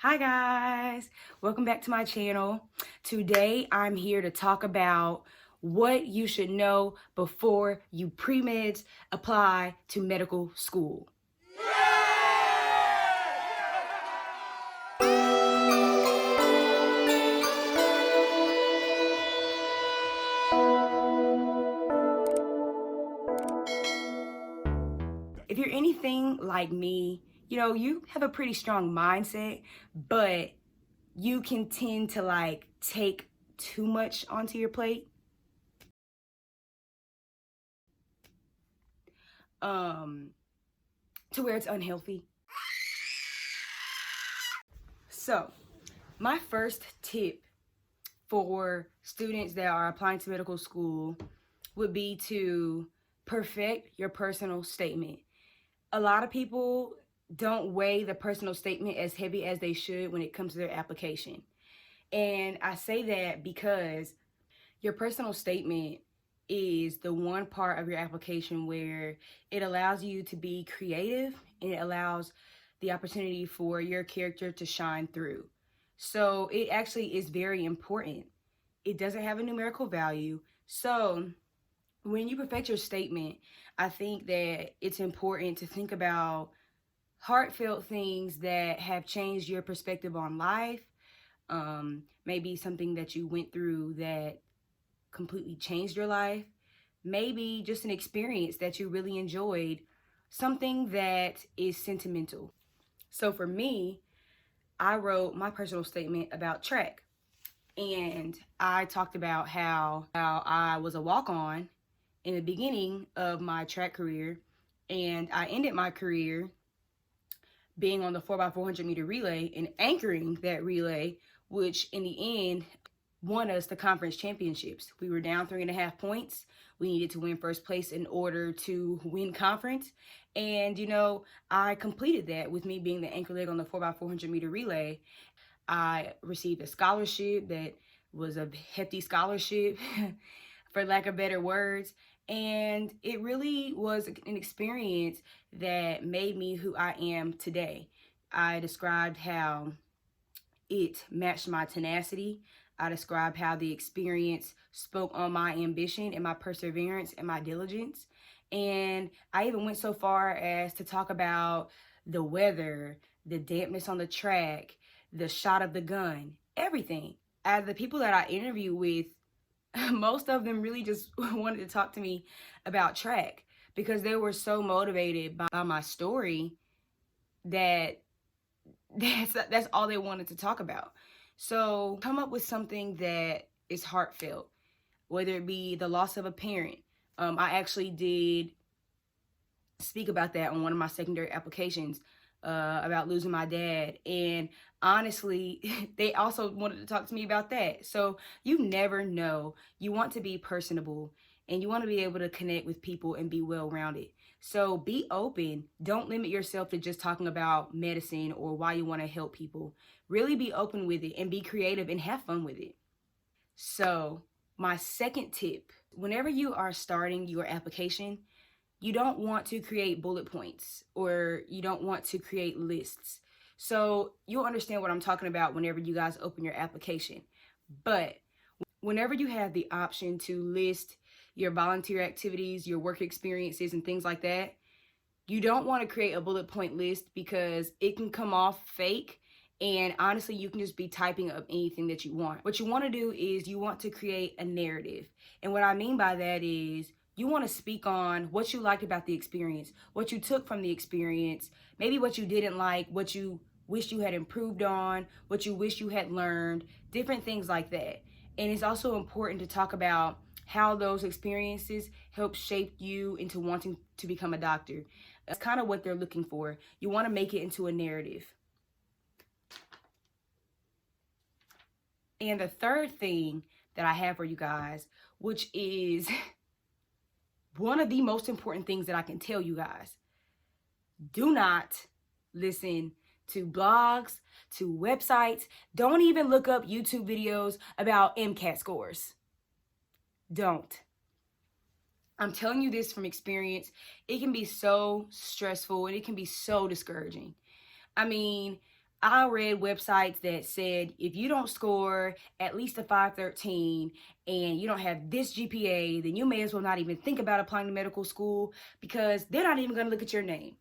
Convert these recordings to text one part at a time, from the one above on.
Hi guys, welcome back to my channel. Today I'm here to talk about what you should know before you pre-meds apply to medical school. If you're anything like me, you have a pretty strong mindset, but you can tend to take too much onto your plate. To where it's unhealthy. So, my first tip for students that are applying to medical school would be to perfect your personal statement. A lot of people don't weigh the personal statement as heavy as they should when it comes to their application. And I say that because your personal statement is the one part of your application where it allows you to be creative and it allows the opportunity for your character to shine through. So it actually is very important. It doesn't have a numerical value. So when you perfect your statement, I think that it's important to think about heartfelt things that have changed your perspective on life. Maybe something that you went through that completely changed your life. Maybe just an experience that you really enjoyed. Something that is sentimental. So for me, I wrote my personal statement about track. And I talked about how I was a walk-on in the beginning of my track career, and I ended my career being on the 4x400 meter relay and anchoring that relay, which in the end won us the conference championships. We were down 3.5 points. We needed to win first place in order to win conference. And, I completed that with me being the anchor leg on the 4x400 meter relay. I received a scholarship that was a hefty scholarship, for lack of better words. And it really was an experience that made me who I am today. I described how it matched my tenacity. I described how the experience spoke on my ambition and my perseverance and my diligence. And I even went so far as to talk about the weather, the dampness on the track, the shot of the gun, everything. Out of the people that I interviewed with, most of them really just wanted to talk to me about track because they were so motivated by my story that that's all they wanted to talk about. So come up with something that is heartfelt, whether it be the loss of a parent. I actually did speak about that on one of my secondary applications, about losing my dad. And honestly, they also wanted to talk to me about that. So you never know. You want to be personable and you want to be able to connect with people and be well-rounded. So be open. Don't limit yourself to just talking about medicine or why you want to help people. Really be open with it and be creative and have fun with it. So my second tip, whenever you are starting your application, you don't want to create bullet points or you don't want to create lists. So you'll understand what I'm talking about whenever you guys open your application. But whenever you have the option to list your volunteer activities, your work experiences, and things like that, you don't want to create a bullet point list because it can come off fake. And honestly, you can just be typing up anything that you want. What you want to do is you want to create a narrative. And what I mean by that is you want to speak on what you liked about the experience, what you took from the experience, maybe what you didn't like, what you wish you had improved on, what you wish you had learned, different things like that. And it's also important to talk about how those experiences help shape you into wanting to become a doctor. That's kind of what they're looking for. You want to make it into a narrative. And the third thing that I have for you guys, which is one of the most important things that I can tell you guys, do not listen to blogs, to websites. Don't even look up YouTube videos about MCAT scores. Don't. I'm telling you this from experience. It can be so stressful and it can be so discouraging. I mean, I read websites that said if you don't score at least a 513 and you don't have this GPA, then you may as well not even think about applying to medical school because they're not even going to look at your name.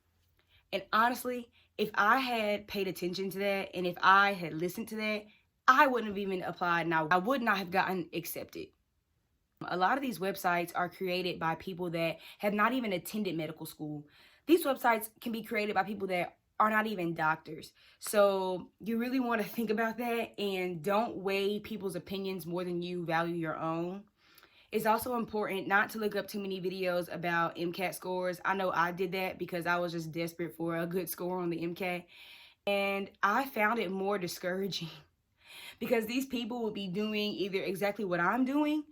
And honestly, if I had paid attention to that and if I had listened to that, I wouldn't have even applied and I would not have gotten accepted. A lot of these websites are created by people that have not even attended medical school. These websites can be created by people that are not even doctors. So you really want to think about that and don't weigh people's opinions more than you value your own. It's also important not to look up too many videos about MCAT scores. I know I did that because I was just desperate for a good score on the MCAT. And I found it more discouraging because these people would be doing either exactly what I'm doing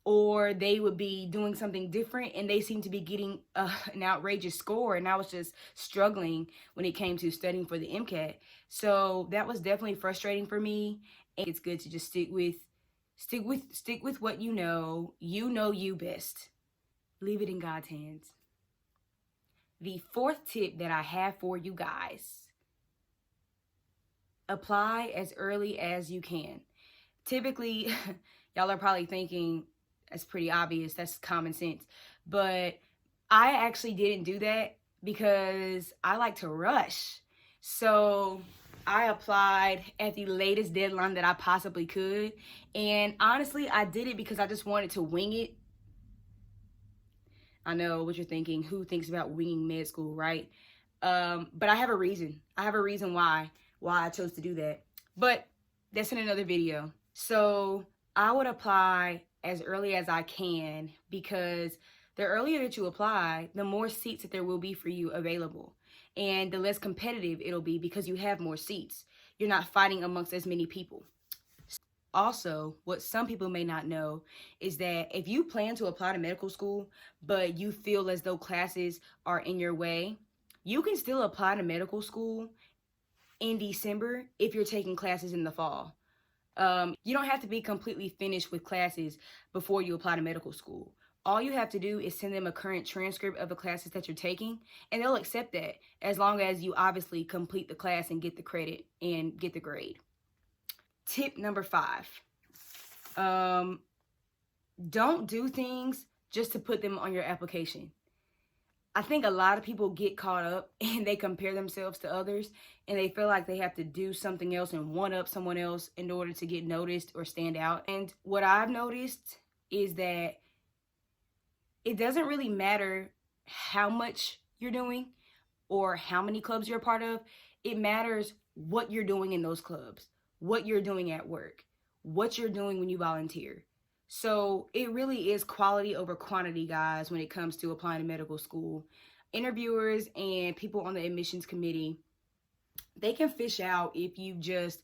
or they would be doing something different and they seem to be getting an outrageous score, and I was just struggling when it came to studying for the MCAT. So that was definitely frustrating for me, and it's good to just stick with what you know you best. Leave it in God's hands. The fourth tip that I have for you guys: apply as early as you can. Typically, y'all are probably thinking, that's pretty obvious, that's common sense. But I actually didn't do that because I like to rush. So I applied at the latest deadline that I possibly could. And honestly, I did it because I just wanted to wing it. I know what you're thinking. Who thinks about winging med school, right? But I have a reason. I have a reason why I chose to do that. But that's in another video. So I would apply as early as I can because the earlier that you apply, the more seats that there will be for you available. And the less competitive it'll be because you have more seats. You're not fighting amongst as many people. Also, what some people may not know is that if you plan to apply to medical school, but you feel as though classes are in your way, you can still apply to medical school in December if you're taking classes in the fall. You don't have to be completely finished with classes before you apply to medical school. All you have to do is send them a current transcript of the classes that you're taking, and they'll accept that as long as you obviously complete the class and get the credit and get the grade. Tip number 5. Don't do things just to put them on your application. I think a lot of people get caught up and they compare themselves to others and they feel like they have to do something else and one up someone else in order to get noticed or stand out. And what I've noticed is that it doesn't really matter how much you're doing or how many clubs you're a part of. It matters what you're doing in those clubs, what you're doing at work, what you're doing when you volunteer. So it really is quality over quantity, guys, when it comes to applying to medical school. Interviewers and people on the admissions committee, they can fish out if you just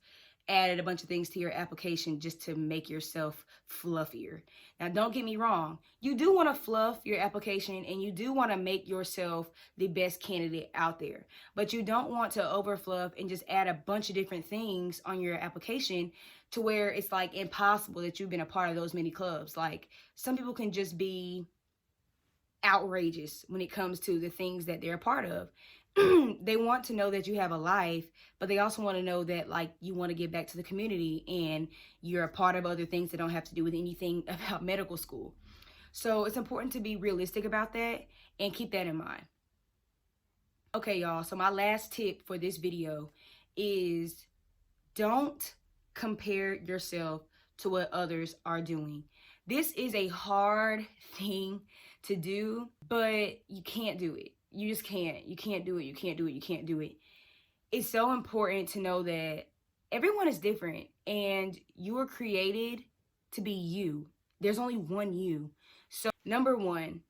added a bunch of things to your application just to make yourself fluffier. Now, don't get me wrong. You do want to fluff your application and you do want to make yourself the best candidate out there. But you don't want to overfluff and just add a bunch of different things on your application to where it's like impossible that you've been a part of those many clubs. Like, some people can just be outrageous when it comes to the things that they're a part of. They want to know that you have a life, but they also want to know that, like, you want to give back to the community and you're a part of other things that don't have to do with anything about medical school. So it's important to be realistic about that and keep that in mind. Okay, y'all, so my last tip for this video is don't compare yourself to what others are doing. This is a hard thing to do, but you can't do it. You just can't. You can't do it. You can't do it. You can't do it. It's so important to know that everyone is different and you were created to be you. There's only one you. So number 1,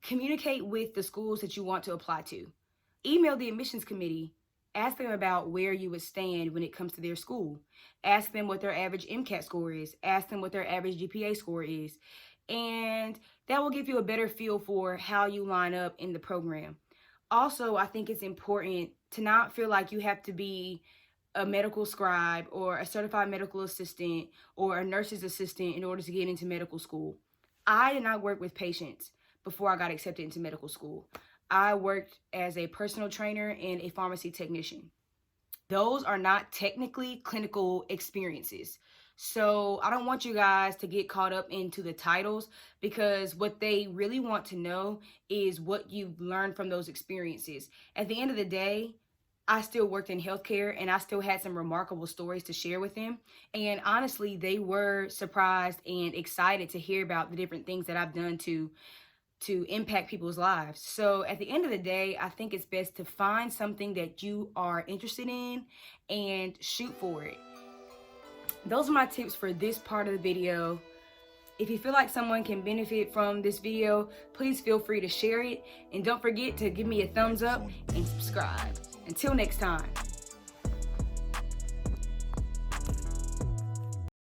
communicate with the schools that you want to apply to. Email the admissions committee. Ask them about where you would stand when it comes to their school. Ask them what their average MCAT score is. Ask them what their average GPA score is. And that will give you a better feel for how you line up in the program. Also, I think it's important to not feel like you have to be a medical scribe or a certified medical assistant or a nurse's assistant in order to get into medical school. I did not work with patients before I got accepted into medical school. I worked as a personal trainer and a pharmacy technician. those are not technically clinical experiences. So I don't want you guys to get caught up into the titles, because what they really want to know is what you've learned from those experiences. At the end of the day, I still worked in healthcare and I still had some remarkable stories to share with them. And honestly, they were surprised and excited to hear about the different things that I've done to impact people's lives. So at the end of the day, I think it's best to find something that you are interested in and shoot for it. Those are my tips for this part of the video. If you feel like someone can benefit from this video, please feel free to share it. And don't forget to give me a thumbs up and subscribe. Until next time.